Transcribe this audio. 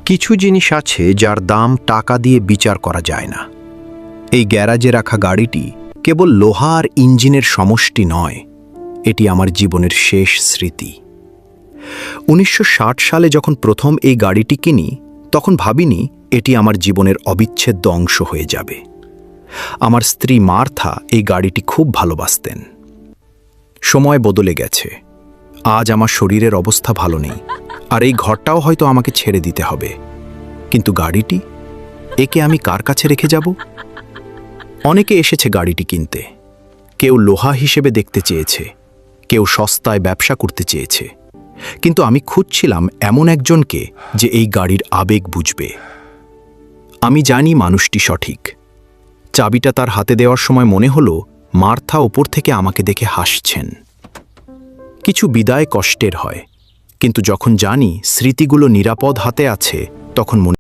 কিছু জিনিস আছে যার দাম টাকা দিয়ে বিচার করা যায় না। এই গ্যারাজে রাখা গাড়িটি কেবল লোহা আর ইঞ্জিনের সমষ্টি নয়, এটি আমার জীবনের শেষ স্মৃতি। 1960 সালে যখন প্রথম এই গাড়িটি কিনি, তখন ভাবিনি এটি আমার জীবনের অবিচ্ছেদ্য অংশ হয়ে যাবে। আমার স্ত্রী মার্থা এই গাড়িটি খুব ভালোবাসতেন। সময় বদলে গেছে, আজ আমার শরীরের অবস্থা ভালো নেই, আর এই ঘরটাও হয়তো আমাকে ছেড়ে দিতে হবে। কিন্তু গাড়িটি, একে আমি কার কাছে রেখে যাব? অনেকে এসেছে গাড়িটি কিনতে। কেউ লোহা হিসেবে দেখতে চেয়েছে, কেউ সস্তায় ব্যবসা করতে চেয়েছে, কিন্তু আমি খুঁজছিলাম এমন একজনকে যে এই গাড়ির আবেগ বুঝবে। আমি জানি মানুষটি সঠিক। চাবিটা তার হাতে দেওয়ার সময় মনে হলো মার্থা ওপর থেকে আমাকে দেখে হাসছেন। কিছু বিদায় কষ্টের হয়, কিন্তু যখন জানি স্মৃতিগুলো নিরাপদ হাতে আছে, তখন মনে